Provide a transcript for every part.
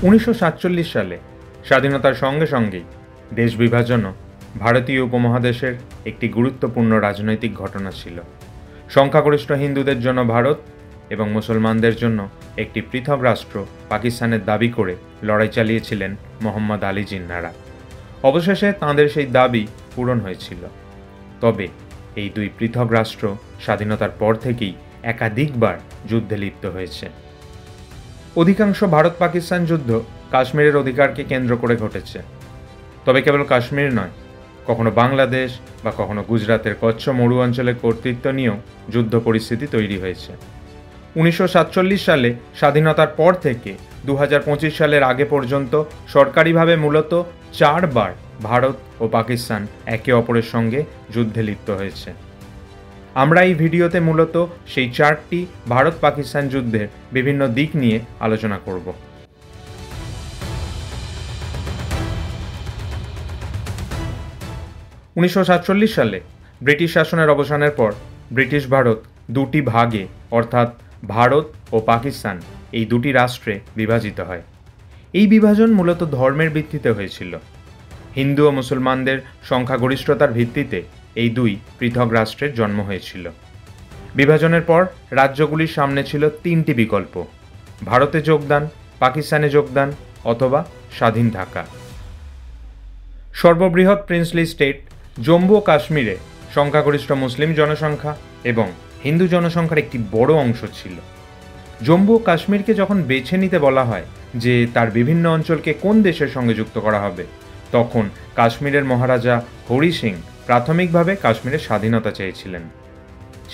1947 সালে স্বাধীনতার সঙ্গে সঙ্গেই দেশ বিভাজনও ভারতীয় উপমহাদেশের একটি গুরুত্বপূর্ণ রাজনৈতিক ঘটনা ছিল। সংখ্যাগরিষ্ঠ হিন্দুদের জন্য ভারত এবং মুসলমানদের জন্য একটি পৃথক রাষ্ট্র পাকিস্তানের দাবি করে লড়াই চালিয়েছিলেন মোহাম্মদ আলী জিন্নাহরা। অবশেষে তাঁদের সেই দাবি পূরণ হয়েছিল। তবে এই দুই পৃথক রাষ্ট্র স্বাধীনতার পর থেকেই একাধিকবার যুদ্ধে লিপ্ত হয়েছে। অধিকাংশ ভারত পাকিস্তান যুদ্ধ কাশ্মীরের অধিকারকে কেন্দ্র করে ঘটেছে। তবে কেবল কাশ্মীর নয়, কখনো বাংলাদেশ বা কখনো গুজরাতের কচ্ছ মরু অঞ্চলের কর্তৃত্ব নিয়েও যুদ্ধ পরিস্থিতি তৈরি হয়েছে। 1947 সালে স্বাধীনতার পর থেকে 2025 সালের আগে পর্যন্ত সরকারিভাবে মূলত 4 বার ভারত ও পাকিস্তান একে অপরের সঙ্গে যুদ্ধে লিপ্ত হয়েছে। আমরা এই ভিডিওতে মূলত সেই 4টি ভারত পাকিস্তান যুদ্ধের বিভিন্ন দিক নিয়ে আলোচনা করব। 1947 সালে ব্রিটিশ শাসনের অবসানের পর ব্রিটিশ ভারত দুটি ভাগে অর্থাৎ ভারত ও পাকিস্তান এই দুটি রাষ্ট্রে বিভাজিত হয়। এই বিভাজন মূলত ধর্মের ভিত্তিতে হয়েছিল। হিন্দু ও মুসলমানদের সংখ্যাগরিষ্ঠতার ভিত্তিতে এই দুই পৃথক রাষ্ট্রের জন্ম হয়েছিল। বিভাজনের পর রাজ্যগুলির সামনে ছিল 3টি বিকল্প: ভারতে যোগদান, পাকিস্তানে যোগদান অথবা স্বাধীন থাকা। সর্ববৃহৎ প্রিন্সলি স্টেট জম্মু ও কাশ্মীরে সংখ্যাগরিষ্ঠ মুসলিম জনসংখ্যা এবং হিন্দু জনসংখ্যার একটি বড় অংশ ছিল। জম্মু ও কাশ্মীরকে যখন বেছে নিতে বলা হয় যে তার বিভিন্ন অঞ্চলকে কোন দেশের সঙ্গে যুক্ত করা হবে, তখন কাশ্মীরের মহারাজা হরি সিং প্রাথমিকভাবে কাশ্মীরের স্বাধীনতা চেয়েছিলেন।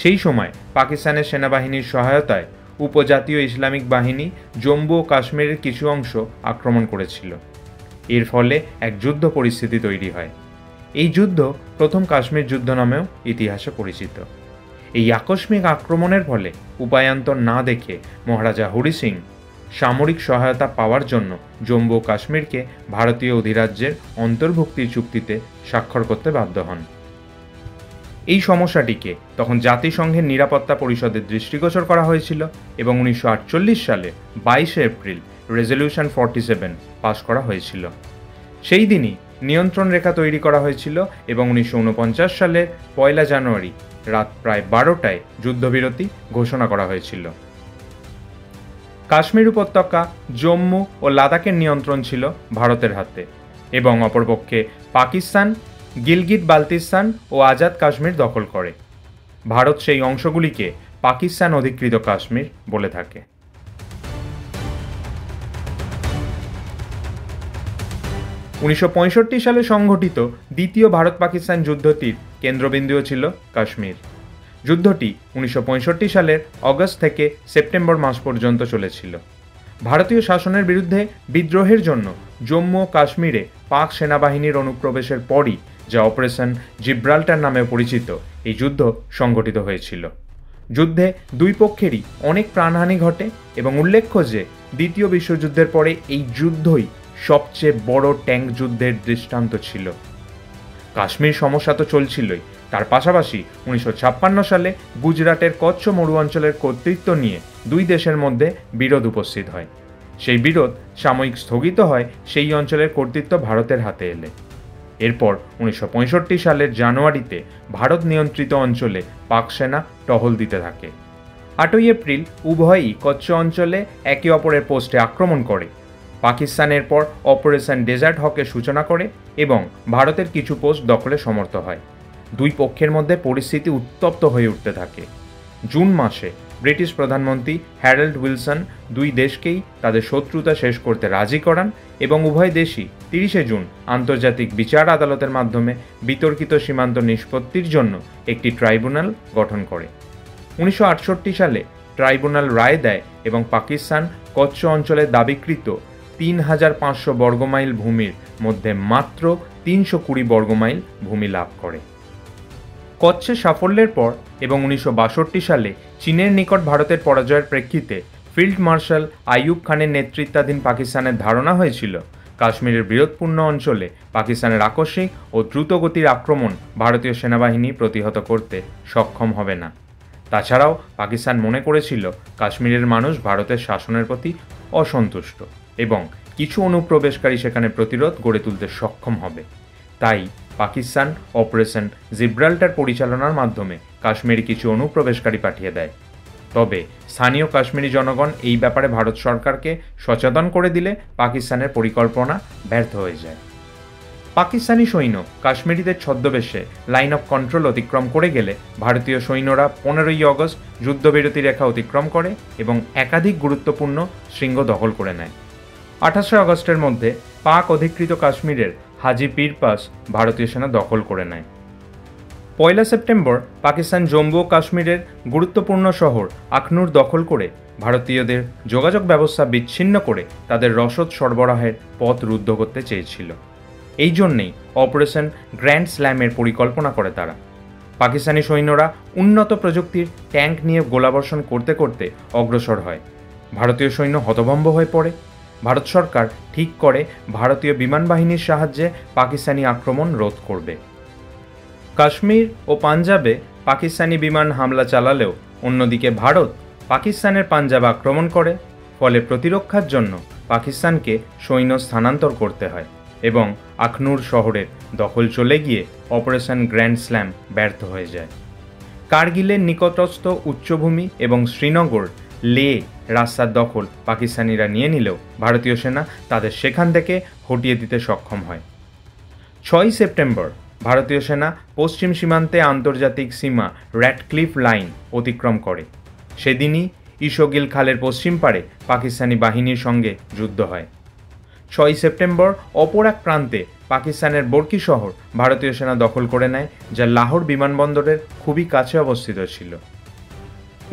সেই সময় পাকিস্তানের সেনাবাহিনীর সহায়তায় উপজাতীয় ইসলামিক বাহিনী জম্মু ও কাশ্মীরের কিছু অংশ আক্রমণ করেছিল। এর ফলে এক যুদ্ধ পরিস্থিতি তৈরি হয়। এই যুদ্ধ প্রথম কাশ্মীর যুদ্ধ নামেও ইতিহাসে পরিচিত। এই আকস্মিক আক্রমণের ফলে উপায়ান্তর না দেখে মহারাজা হরি সিং সামরিক সহায়তা পাওয়ার জন্য জম্মু ও কাশ্মীরকে ভারতীয় অধিরাজ্যের অন্তর্ভুক্তির চুক্তিতে স্বাক্ষর করতে বাধ্য হন। এই সমস্যাটিকে তখন জাতিসংঘের নিরাপত্তা পরিষদের দৃষ্টিগোচর করা হয়েছিল এবং 1948 সালে 22 এপ্রিল রেজলিউশন 47 পাশ করা হয়েছিল। সেই দিনই নিয়ন্ত্রণ রেখা তৈরি করা হয়েছিল এবং 1949 সালের 1 জানুয়ারি রাত প্রায় 12টায় যুদ্ধবিরতি ঘোষণা করা হয়েছিল। কাশ্মীর উপত্যকা, জম্মু ও লাদাখের নিয়ন্ত্রণ ছিল ভারতের হাতে এবং অপরপক্ষে পাকিস্তান গিলগিট বাল্তিস্তান ও আজাদ কাশ্মীর দখল করে। ভারত সেই অংশগুলিকে পাকিস্তান অধিকৃত কাশ্মীর বলে থাকে। উনিশশো সালে সংঘটিত দ্বিতীয় ভারত পাকিস্তান যুদ্ধটির কেন্দ্রবিন্দুও ছিল কাশ্মীর। যুদ্ধটি 1965 সালের অগস্ট থেকে সেপ্টেম্বর মাস পর্যন্ত চলেছিল। ভারতীয় শাসনের বিরুদ্ধে বিদ্রোহের জন্য জম্মু ও কাশ্মীরে পাক সেনাবাহিনীর অনুপ্রবেশের পরই যা অপারেশন জিব্রাল্টার নামে পরিচিত এই যুদ্ধ সংঘটিত হয়েছিল। যুদ্ধে দুই পক্ষেরই অনেক প্রাণহানি ঘটে এবং উল্লেখ্য যে দ্বিতীয় বিশ্বযুদ্ধের পরে এই যুদ্ধই সবচেয়ে বড় ট্যাঙ্ক যুদ্ধের দৃষ্টান্ত ছিল। কাশ্মীর সমস্যা তো চলছিলই, তার পাশাপাশি 1956 সালে গুজরাটের কচ্ছ মরু অঞ্চলের কর্তৃত্ব নিয়ে দুই দেশের মধ্যে বিরোধ উপস্থিত হয়। সেই বিরোধ সাময়িক স্থগিত হয় সেই অঞ্চলের কর্তৃত্ব ভারতের হাতে এলে। এরপর 1965 সালের জানুয়ারিতে ভারত নিয়ন্ত্রিত অঞ্চলে পাক সেনা টহল দিতে থাকে। 8 এপ্রিল উভয়ই কচ্ছ অঞ্চলে একে অপরের পোস্টে আক্রমণ করে। পাকিস্তানের পর অপারেশন ডেজার্ট হকের সূচনা করে এবং ভারতের কিছু পোস্ট দখলে সমর্থ হয়। দুই পক্ষের মধ্যে পরিস্থিতি উত্তপ্ত হয়ে উঠতে থাকে। জুন মাসে ব্রিটিশ প্রধানমন্ত্রী হ্যারল্ড উইলসন দুই দেশকেই তাদের শত্রুতা শেষ করতে রাজি করান এবং উভয় দেশই 30 জুন আন্তর্জাতিক বিচার আদালতের মাধ্যমে বিতর্কিত সীমান্ত নিষ্পত্তির জন্য একটি ট্রাইব্যুনাল গঠন করে। 1968 সালে ট্রাইব্যুনাল রায় দেয় এবং পাকিস্তান কচ্ছ অঞ্চলে দাবিকৃত 3500 বর্গমাইল ভূমির মধ্যে মাত্র 320 বর্গমাইল ভূমি লাভ করে। কচ্ছের সাফল্যের পর এবং 1962 সালে চীনের নিকট ভারতের পরাজয়ের প্রেক্ষিতে ফিল্ড মার্শাল আইয়ুব খানের নেতৃত্বাধীন পাকিস্তানের ধারণা হয়েছিল কাশ্মীরের বিরোধপূর্ণ অঞ্চলে পাকিস্তানের আকস্মিক ও দ্রুতগতির আক্রমণ ভারতীয় সেনাবাহিনী প্রতিহত করতে সক্ষম হবে না। তাছাড়াও পাকিস্তান মনে করেছিল কাশ্মীরের মানুষ ভারতের শাসনের প্রতি অসন্তুষ্ট এবং কিছু অনুপ্রবেশকারী সেখানে প্রতিরোধ গড়ে তুলতে সক্ষম হবে। তাই পাকিস্তান অপারেশন জিব্রাল্টার পরিচালনার মাধ্যমে কাশ্মীরে কিছু অনুপ্রবেশকারী পাঠিয়ে দেয়। তবে স্থানীয় কাশ্মীরি জনগণ এই ব্যাপারে ভারত সরকারকে সচেতন করে দিলে পাকিস্তানের পরিকল্পনা ব্যর্থ হয়ে যায়। পাকিস্তানি সৈন্য কাশ্মীরিদের ছদ্মবেশে লাইন অফ কন্ট্রোল অতিক্রম করে গেলে ভারতীয় সৈন্যরা 15ই আগস্ট যুদ্ধবিরতি রেখা অতিক্রম করে এবং একাধিক গুরুত্বপূর্ণ শৃঙ্গ দখল করে নেয়। 28 আগস্টের মধ্যে পাক অধিকৃত কাশ্মীরের হাজি পীর পাস ভারতীয় সেনা দখল করে নেয়। 1 সেপ্টেম্বর পাকিস্তান জম্মু ও কাশ্মীরের গুরুত্বপূর্ণ শহর আখনুর দখল করে ভারতীয়দের যোগাযোগ ব্যবস্থা বিচ্ছিন্ন করে তাদের রসদ সরবরাহের পথ রুদ্ধ করতে চেয়েছিল। এই জন্যেই অপারেশন গ্র্যান্ড স্ল্যামের পরিকল্পনা করে তারা। পাকিস্তানি সৈন্যরা উন্নত প্রযুক্তির ট্যাঙ্ক নিয়ে গোলাবর্ষণ করতে করতে অগ্রসর হয়। ভারতীয় সৈন্য হতভম্ব হয়ে পড়ে। ভারত সরকার ঠিক করে ভারতীয় বিমান বাহিনীর সাহায্যে পাকিস্তানি আক্রমণ রোধ করবে। কাশ্মীর ও পাঞ্জাবে পাকিস্তানি বিমান হামলা চালালেও অন্যদিকে ভারত পাকিস্তানের পাঞ্জাব আক্রমণ করে। ফলে প্রতিরক্ষার জন্য পাকিস্তানকে সৈন্য স্থানান্তর করতে হয় এবং আখনুর শহরের দখল চলে গিয়ে অপারেশন গ্র্যান্ড স্ল্যাম ব্যর্থ হয়ে যায়। কার্গিলের নিকটস্থ উচ্চভূমি এবং শ্রীনগর লে রাস্তার দখল পাকিস্তানিরা নিয়ে নিলেও ভারতীয় সেনা তাদের সেখান থেকে হটিয়ে দিতে সক্ষম হয়। 6 সেপ্টেম্বর ভারতীয় সেনা পশ্চিম সীমান্তে আন্তর্জাতিক সীমা র্যাডক্লিফ লাইন অতিক্রম করে। সেদিনই ইশোগিল খালের পশ্চিম পারে পাকিস্তানি বাহিনীর সঙ্গে যুদ্ধ হয়। 6 সেপ্টেম্বর অপর এক প্রান্তে পাকিস্তানের বর্কি শহর ভারতীয় সেনা দখল করে নেয়, যা লাহোর বিমানবন্দরের খুবই কাছে অবস্থিত ছিল।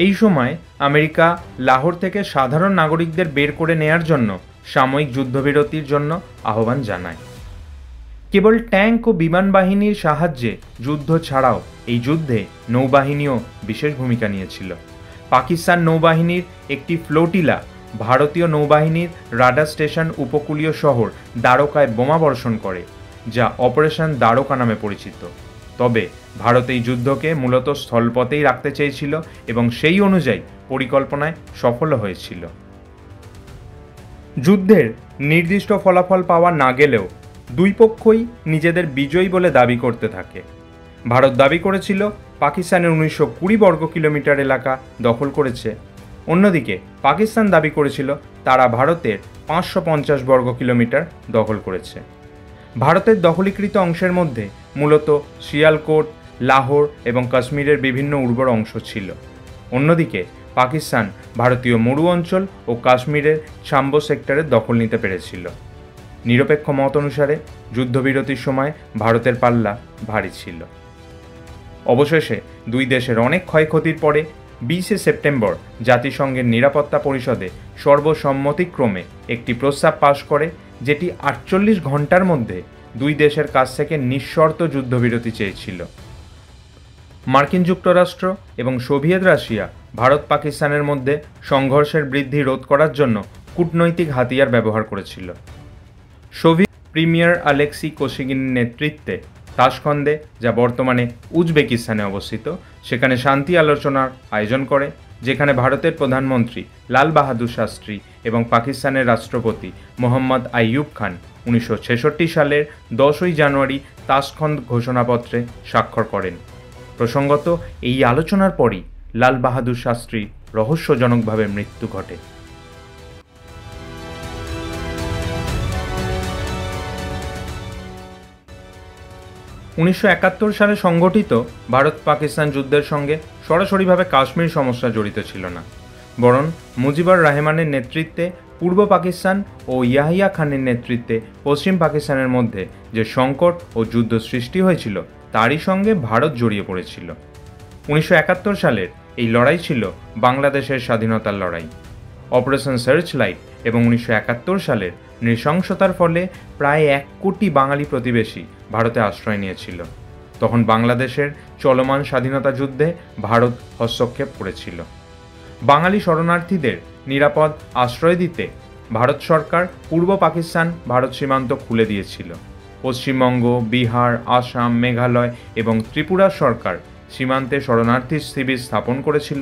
এই সময় আমেরিকা লাহোর থেকে সাধারণ নাগরিকদের বের করে নেয়ার জন্য সাময়িক যুদ্ধবিরতির জন্য আহ্বান জানায়। কেবল ট্যাঙ্ক ও বিমান বাহিনীর সাহায্যে যুদ্ধ ছাড়াও এই যুদ্ধে নৌবাহিনীও বিশেষ ভূমিকা নিয়েছিল। পাকিস্তান নৌবাহিনীর একটি ফ্লোটিলা ভারতীয় নৌবাহিনীর রাডার স্টেশন উপকূলীয় শহর দ্বারকায় বোমা বর্ষণ করে, যা অপারেশন দ্বারকা নামে পরিচিত। তবে ভারত এই যুদ্ধকে মূলত স্থলপথেই রাখতে চেয়েছিল এবং সেই অনুযায়ী পরিকল্পনায় সফল হয়েছিল। যুদ্ধের নির্দিষ্ট ফলাফল পাওয়া না গেলেও দুই পক্ষই নিজেদের বিজয়ী বলে দাবি করতে থাকে। ভারত দাবি করেছিল পাকিস্তানের 1920 বর্গ কিলোমিটার এলাকা দখল করেছে। অন্যদিকে পাকিস্তান দাবি করেছিল তারা ভারতের 550 বর্গ কিলোমিটার দখল করেছে। ভারতের দখলীকৃত অংশের মধ্যে মূলত শিয়ালকোট, লাহোর এবং কাশ্মীরের বিভিন্ন উর্বর অংশ ছিল। অন্যদিকে পাকিস্তান ভারতীয় মরু অঞ্চল ও কাশ্মীরের সাম্বো সেক্টরের দখল নিতে পেরেছিল। নিরপেক্ষ মত অনুসারে যুদ্ধবিরতির সময় ভারতের পাল্লা ভারী ছিল। অবশেষে দুই দেশের অনেক ক্ষয়ক্ষতির পরে 20 সেপ্টেম্বর জাতিসংঘের নিরাপত্তা পরিষদে সর্বসম্মতিক্রমে একটি প্রস্তাব পাশ করে, যেটি 48 ঘন্টার মধ্যে দুই দেশের কাছ থেকে নিঃশর্ত যুদ্ধবিরতি চেয়েছিল। মার্কিন যুক্তরাষ্ট্র এবং সোভিয়েত রাশিয়া ভারত পাকিস্তানের মধ্যে সংঘর্ষের বৃদ্ধি রোধ করার জন্য কূটনৈতিক হাতিয়ার ব্যবহার করেছিল। সোভিয়েত প্রিমিয়ার আলেক্সি কোসিগিনের নেতৃত্বে তাশখন্দে, যা বর্তমানে উজবেকিস্তানে অবস্থিত, সেখানে শান্তি আলোচনার আয়োজন করে, যেখানে ভারতের প্রধানমন্ত্রী লাল বাহাদুর শাস্ত্রী এবং পাকিস্তানের রাষ্ট্রপতি মোহাম্মদ আইয়ুব খান 1966 সালের 10ই জানুয়ারি তাশখন্দ ঘোষণাপত্রে স্বাক্ষর করেন। প্রসঙ্গত, এই আলোচনার পরই লাল বাহাদুর শাস্ত্রীর রহস্যজনকভাবে মৃত্যু ঘটে। 1971 সালে সংগঠিত ভারত পাকিস্তান যুদ্ধের সঙ্গে সরাসরিভাবে কাশ্মীর সমস্যা জড়িত ছিল না, বরং মুজিবুর রহমানের নেতৃত্বে পূর্ব পাকিস্তান ও ইয়াহিয়া খানের নেতৃত্বে পশ্চিম পাকিস্তানের মধ্যে যে সংকট ও যুদ্ধ সৃষ্টি হয়েছিল তারই সঙ্গে ভারত জড়িয়ে পড়েছিল। 1971 সালের এই লড়াই ছিল বাংলাদেশের স্বাধীনতার লড়াই। অপারেশন সার্চলাইট এবং 1971 সালের নৃশংসতার ফলে প্রায় 1 কোটি বাঙালি প্রতিবেশী ভারতে আশ্রয় নিয়েছিল। তখন বাংলাদেশের চলমান স্বাধীনতা যুদ্ধে ভারত হস্তক্ষেপ করেছিল। বাঙালি শরণার্থীদের নিরাপদ আশ্রয় দিতে ভারত সরকার পূর্ব পাকিস্তান ভারত সীমান্ত খুলে দিয়েছিল। পশ্চিমবঙ্গ, বিহার, আসাম, মেঘালয় এবং ত্রিপুরা সরকার সীমান্তে শরণার্থী শিবির স্থাপন করেছিল।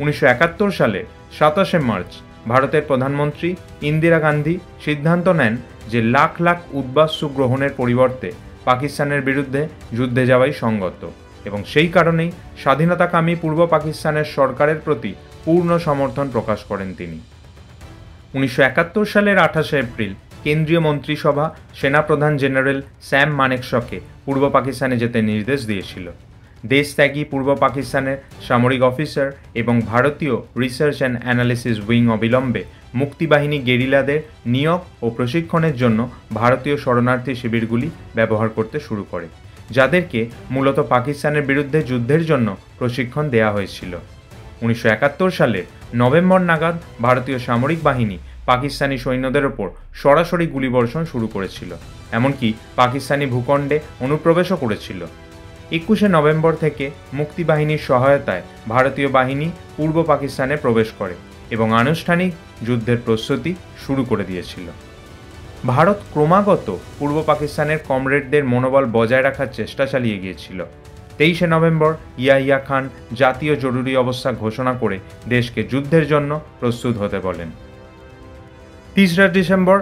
1971 সালে 27 মার্চ ভারতের প্রধানমন্ত্রী ইন্দিরা গান্ধী সিদ্ধান্ত নেন যে লাখ লাখ উদ্বাস্তু গ্রহণের পরিবর্তে পাকিস্তানের বিরুদ্ধে যুদ্ধে যাওয়াই সঙ্গত এবং সেই কারণেই স্বাধীনতাকামী পূর্ব পাকিস্তানের সরকারের প্রতি পূর্ণ সমর্থন প্রকাশ করেন তিনি। 1971 সালের 28 এপ্রিল কেন্দ্রীয় মন্ত্রিসভা সেনাপ্রধান জেনারেল স্যাম মানেকশকে পূর্ব পাকিস্তানে যেতে নির্দেশ দিয়েছিল। দেশত্যাগী পূর্ব পাকিস্তানের সামরিক অফিসার এবং ভারতীয় রিসার্চ অ্যান্ড অ্যানালিসিস উইং অবিলম্বে মুক্তিবাহিনী গেরিলাদের নিয়োগ ও প্রশিক্ষণের জন্য ভারতীয় শরণার্থী শিবিরগুলি ব্যবহার করতে শুরু করে, যাদেরকে মূলত পাকিস্তানের বিরুদ্ধে যুদ্ধের জন্য প্রশিক্ষণ দেওয়া হয়েছিল। 1971 সালের নভেম্বর নাগাদ ভারতীয় সামরিক বাহিনী পাকিস্তানি সৈন্যদের ওপর সরাসরি গুলিবর্ষণ শুরু করেছিল, এমনকি পাকিস্তানি ভূখণ্ডে অনুপ্রবেশও করেছিল। 21 নভেম্বর থেকে মুক্তিবাহিনীর সহায়তায় ভারতীয় বাহিনী পূর্ব পাকিস্তানে প্রবেশ করে এবং আনুষ্ঠানিক যুদ্ধের প্রস্তুতি শুরু করে দিয়েছিল। ভারত ক্রমাগত পূর্ব পাকিস্তানের কমরেডদের মনোবল বজায় রাখার চেষ্টা চালিয়ে গিয়েছিল। 23 নভেম্বর ইয়াহিয়া খান জাতীয় জরুরি অবস্থা ঘোষণা করে দেশকে যুদ্ধের জন্য প্রস্তুত হতে বলেন। 3 December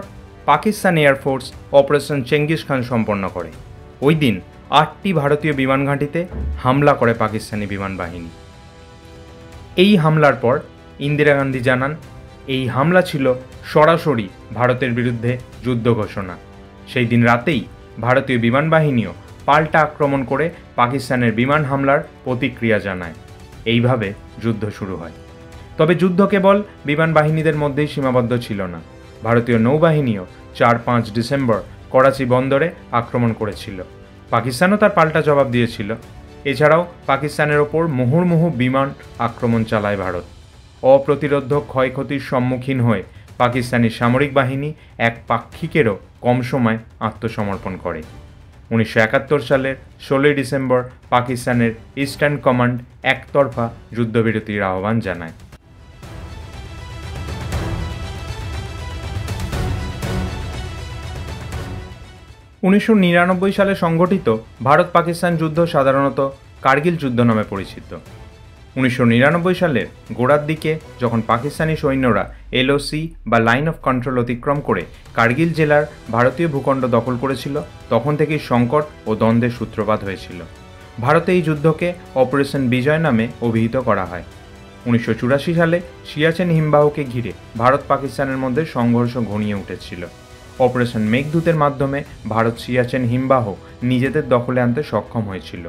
Pakistan air force operation Genghis Khan সম্পন্ন করে। ওই দিন 8টি ভারতীয় বিমান ঘাঁটিতে হামলা করে পাকিস্তানি বিমান বাহিনী। এই হামলার পর ইন্দিরা গান্ধী জানান, এই হামলা ছিল সরাসরি ভারতের বিরুদ্ধে যুদ্ধ ঘোষণা। সেই দিন রাতেই ভারতীয় বিমান বাহিনীও পাল্টা আক্রমণ করে পাকিস্তানের বিমান হামলার প্রতিক্রিয়া জানায়। এইভাবে যুদ্ধ শুরু হয়। তবে যুদ্ধ কেবল বিমান বাহিনীদের মধ্যেই সীমাবদ্ধ ছিল না। ভারতীয় নৌবাহিনীও 4-5 ডিসেম্বর করাচি বন্দরে আক্রমণ করেছিল। পাকিস্তানও তার পাল্টা জবাব দিয়েছিল। এছাড়াও পাকিস্তানের ওপর মুহুর্মুহু বিমান আক্রমণ চালায় ভারত। অপ্রতিরোধ ক্ষয়ক্ষতির সম্মুখীন হয়ে পাকিস্তানি সামরিক বাহিনী এক পাক্ষিকেরও কম সময় আত্মসমর্পণ করে। 1971 সালের 16 ডিসেম্বর পাকিস্তানের ইস্টার্ন কমান্ড একতরফা যুদ্ধবিরতির আহ্বান জানায়। 1999 সালে সংঘটিত ভারত পাকিস্তান যুদ্ধ সাধারণত কার্গিল যুদ্ধ নামে পরিচিত। 1999 সালের গোড়ার দিকে যখন পাকিস্তানি সৈন্যরা এলওসি বা লাইন অফ কন্ট্রোল অতিক্রম করে কার্গিল জেলার ভারতীয় ভূখণ্ড দখল করেছিল, তখন থেকেই সংকট ও দ্বন্দ্বের সূত্রপাত হয়েছিল। ভারতে এই যুদ্ধকে অপারেশন বিজয় নামে অভিহিত করা হয়। 1984 সালে সিয়াচেন হিমবাহকে ঘিরে ভারত পাকিস্তানের মধ্যে সংঘর্ষ ঘনিয়ে উঠেছিল। অপারেশন মেঘদূতের মাধ্যমে ভারত সিয়াচেন হিমবাহ নিজেদের দখলে আনতে সক্ষম হয়েছিল।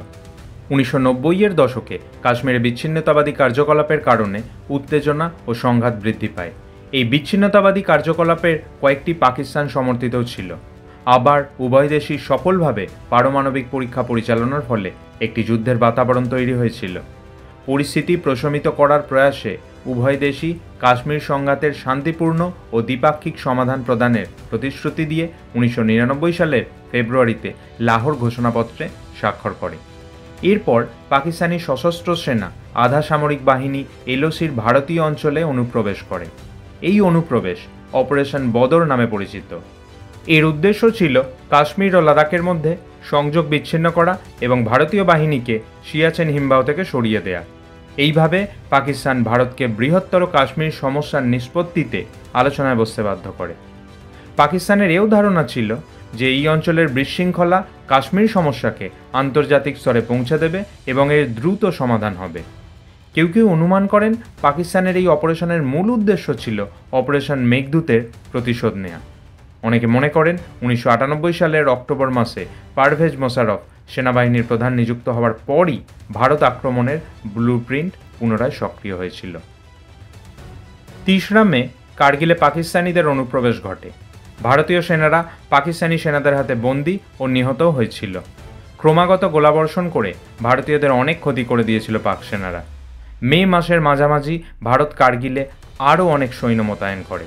1990-এর দশকে কাশ্মীরে বিচ্ছিন্নতাবাদী কার্যকলাপের কারণে উত্তেজনা ও সংঘাত বৃদ্ধি পায়। এই বিচ্ছিন্নতাবাদী কার্যকলাপের কয়েকটি পাকিস্তান সমর্থিতও ছিল। আবার উভয় দেশই সফলভাবে পারমাণবিক পরীক্ষা পরিচালনার ফলে একটি যুদ্ধের বাতাবরণ তৈরি হয়েছিল। পরিস্থিতি প্রশমিত করার প্রয়াসে উভয় দেশই কাশ্মীর সংঘাতের শান্তিপূর্ণ ও দ্বিপাক্ষিক সমাধান প্রদানের প্রতিশ্রুতি দিয়ে 1999 সালের ফেব্রুয়ারিতে লাহোর ঘোষণাপত্রে স্বাক্ষর করে। এরপর পাকিস্তানি সশস্ত্র সেনা আধা সামরিক বাহিনী এলওসির ভারতীয় অঞ্চলে অনুপ্রবেশ করে। এই অনুপ্রবেশ অপারেশন বদর নামে পরিচিত। এর উদ্দেশ্য ছিল কাশ্মীর ও লাদাখের মধ্যে সংযোগ বিচ্ছিন্ন করা এবং ভারতীয় বাহিনীকে সিয়াচেন হিমবাহ থেকে সরিয়ে দেয়া। এইভাবে পাকিস্তান ভারতকে বৃহত্তর কাশ্মীর সমস্যার নিষ্পত্তিতে আলোচনায় বসতে বাধ্য করে। পাকিস্তানের এও ধারণা ছিল যে এই অঞ্চলের বিশৃঙ্খলা কাশ্মীর সমস্যাকে আন্তর্জাতিক স্তরে পৌঁছে দেবে এবং এর দ্রুত সমাধান হবে। কেউ কেউ অনুমান করেন পাকিস্তানের এই অপারেশনের মূল উদ্দেশ্য ছিল অপারেশন মেঘদূতের প্রতিশোধ নেওয়া। অনেকে মনে করেন 1998 সালের অক্টোবর মাসে পারভেজ মোশাররফ সেনাবাহিনীর প্রধান নিযুক্ত হওয়ার পরই ভারত আক্রমণের ব্লুপ্রিন্ট পুনরায় সক্রিয় হয়েছিল। 3 মে কার্গিলে পাকিস্তানিদের অনুপ্রবেশ ঘটে। ভারতীয় সেনারা পাকিস্তানি সেনাদের হাতে বন্দী ও নিহতও হয়েছিল। ক্রমাগত গোলাবর্ষণ করে ভারতীয়দের অনেক ক্ষতি করে দিয়েছিল পাক সেনারা। মে মাসের মাঝামাঝি ভারত কার্গিলে আরও অনেক সৈন্য মোতায়েন করে।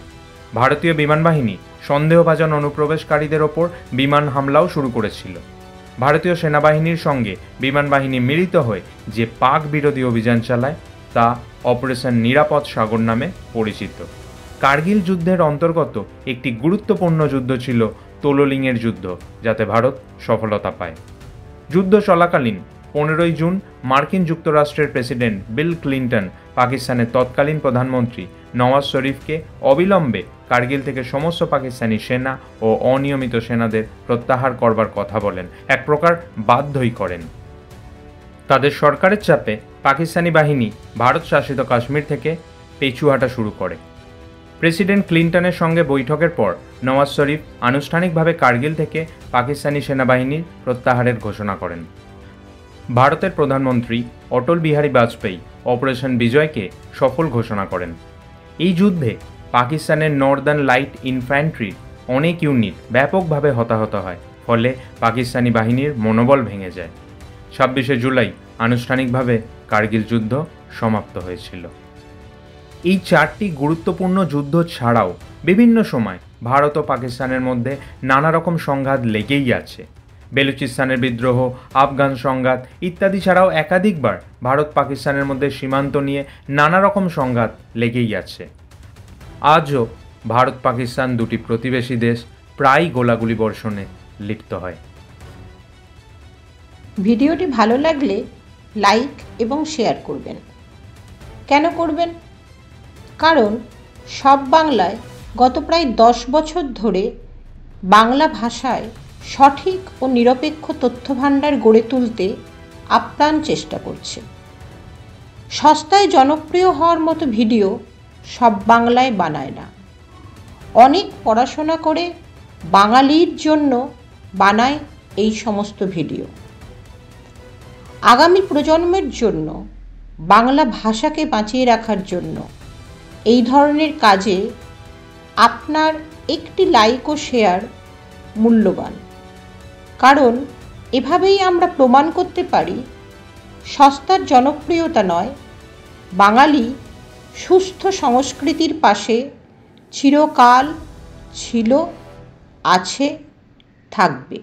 ভারতীয় বিমান বাহিনী সন্দেহভাজন অনুপ্রবেশকারীদের ওপর বিমান হামলাও শুরু করেছিল। ভারতীয় সেনাবাহিনীর সঙ্গে বিমান বাহিনী মিলিত হয়ে যে পাক বিরোধী অভিযান চালায় তা অপারেশন নিরাপদ সাগর নামে পরিচিত। কার্গিল যুদ্ধের অন্তর্গত একটি গুরুত্বপূর্ণ যুদ্ধ ছিল তোলোলিংয়ের যুদ্ধ, যাতে ভারত সফলতা পায়। যুদ্ধ চলাকালীন 15 জুন মার্কিন যুক্তরাষ্ট্রের প্রেসিডেন্ট বিল ক্লিন্টন পাকিস্তানের তৎকালীন প্রধানমন্ত্রী নওয়াজ শরীফকে অবিলম্বে কার্গিল থেকে সমস্ত পাকিস্তানি সেনা ও অনিয়মিত সেনাদের প্রত্যাহার করবার কথা বলেন, এক প্রকার বাধ্যই করেন। তাদের সরকারের চাপে পাকিস্তানি বাহিনী ভারত শাসিত কাশ্মীর থেকে পিছু হাঁটা শুরু করে। প্রেসিডেন্ট ক্লিন্টনের সঙ্গে বৈঠকের পর নওয়াজ শরীফ আনুষ্ঠানিকভাবে কার্গিল থেকে পাকিস্তানি সেনাবাহিনীর প্রত্যাহারের ঘোষণা করেন। ভারতের প্রধানমন্ত্রী অটল বিহারী বাজপেয়ী অপারেশন বিজয়কে সফল ঘোষণা করেন। এই যুদ্ধে পাকিস্তানের নর্দার্ন লাইট ইনফ্যান্ট্রির অনেক ইউনিট ব্যাপকভাবে হতাহত হয়, ফলে পাকিস্তানি বাহিনীর মনোবল ভেঙে যায়। 26শে জুলাই আনুষ্ঠানিকভাবে কার্গিল যুদ্ধ সমাপ্ত হয়েছিল। এই 4টি গুরুত্বপূর্ণ যুদ্ধ ছাড়াও বিভিন্ন সময় ভারত ও পাকিস্তানের মধ্যে নানা রকম সংঘাত লেগেই আছে। বেলুচিস্তানের বিদ্রোহ, আফগান সংঘাত ইত্যাদি ছাড়াও একাধিকবার ভারত পাকিস্তানের মধ্যে সীমান্ত নিয়ে নানা রকম সংঘাত লেগেই আছে। আজও ভারত পাকিস্তান দুটি প্রতিবেশী দেশ প্রায় গোলাগুলি বর্ষণে লিপ্ত হয়। ভিডিওটি ভালো লাগলে লাইক এবং শেয়ার করবেন। কেন করবেন? কারণ সব বাংলায় গত প্রায় 10 বছর ধরে বাংলা ভাষায় সঠিক ও নিরপেক্ষ তথ্যভাণ্ডার গড়ে তুলতে আপ্রাণ চেষ্টা করছে। সস্তায় জনপ্রিয় হওয়ার মতো ভিডিও সব বাংলায় বানায় না, অনেক পড়াশোনা করে বাঙালির জন্য বানায় এই সমস্ত ভিডিও। আগামী প্রজন্মের জন্য বাংলা ভাষাকে বাঁচিয়ে রাখার জন্য এই ধরনের কাজে আপনার একটি লাইক ও শেয়ার মূল্যবান। কারণ এভাবেই আমরা প্রমাণ করতে পারি সস্তার জনপ্রিয়তা নয়, বাঙালি সুস্থ সংস্কৃতির পাশে চিরকাল ছিল, আছে, থাকবে।